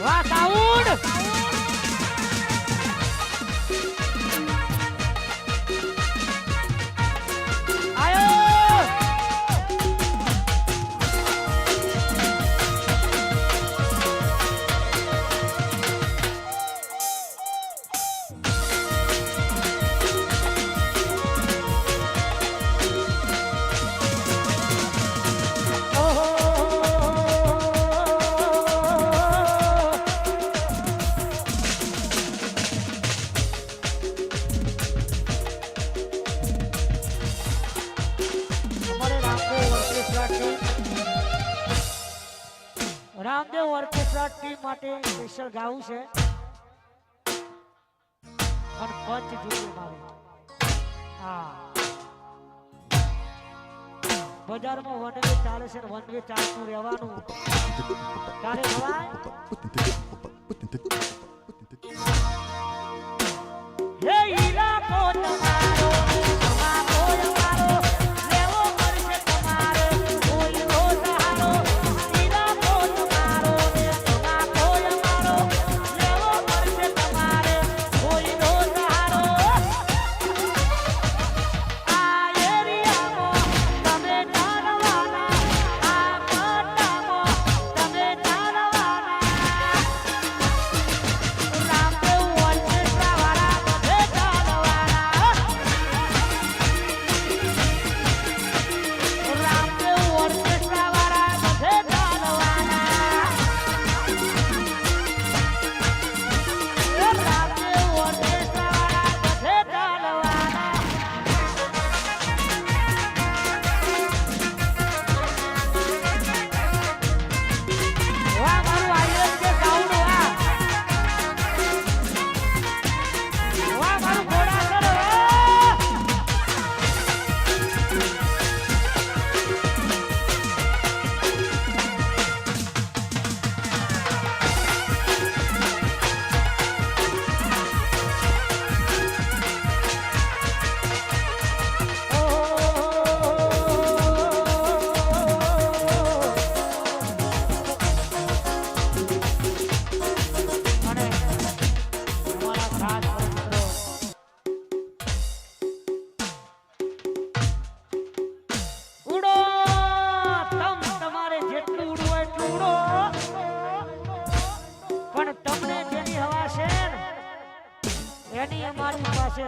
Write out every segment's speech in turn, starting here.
વાહ sound Ramdev orchestra team માટે special ગાવું છે પણ પંચ જોડે મારે હા બજારમાં વન વે ચાલે છે વન વે ચાલતું રહેવાનું તારે ભવાય હે ઈલાકો તમારો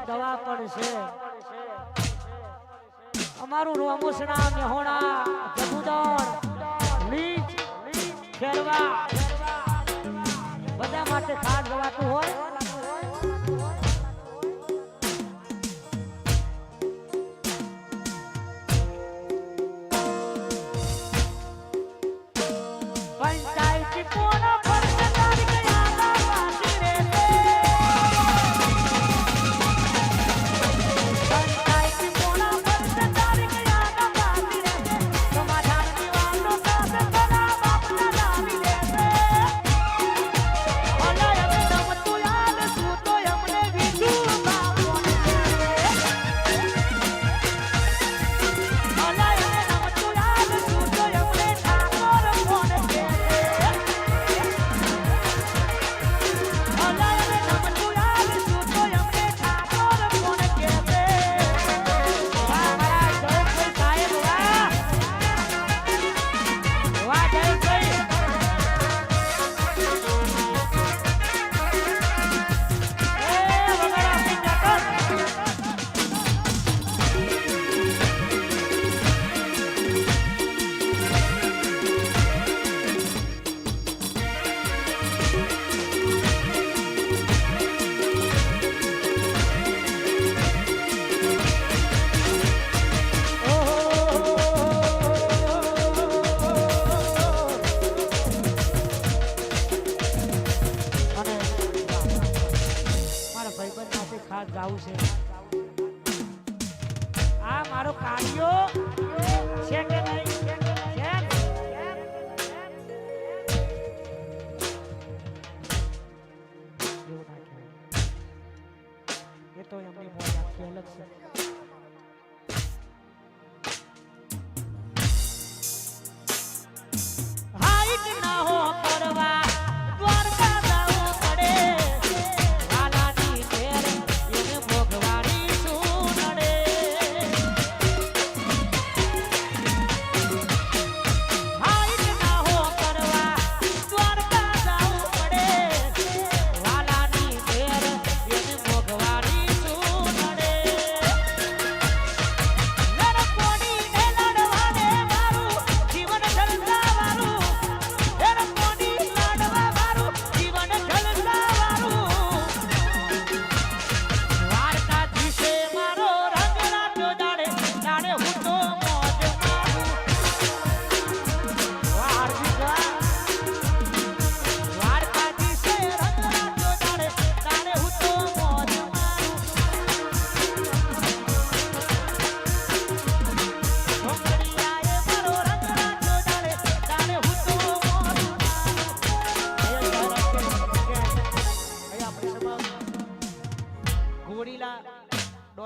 દવા પણ છે અમારું રોમુસણા મેહોણા જબુદણ લીચ ખેરવા બધા માટે ખાસ દવાતું હોય પંચાયતી કોના જાવું છે આ મારો કાર્યો છે કે નહીં એ તો એમની મોજ આખી અલગ છે હાઈટ ના હો કરવા દ્વારકા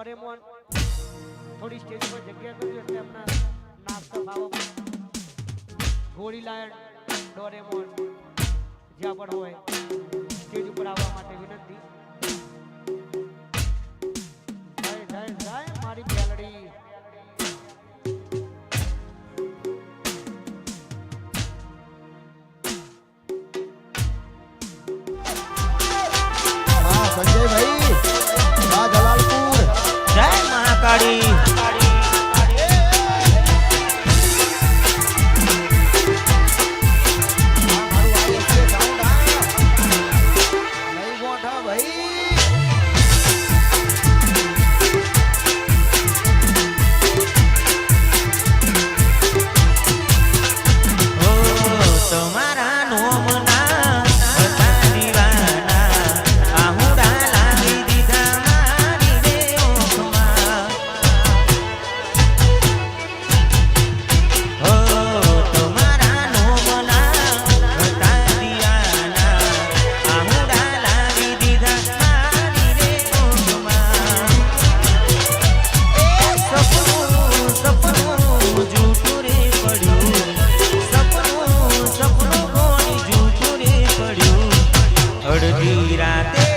ડોરેમોન થોડી સ્ટેજ પર જગ્યા કરજો એટલે એમના નાસ્તો ખાવા ઘોડી લાયણ ડોરેમોન જ્યાં પણ હોય સ્ટેજ ઉપર આવવા માટે વિનંતી. જય જય જય મારી બેલડી. સંજયભાઈ જલાલપુર જય મહાકાળી. અડધી રાતે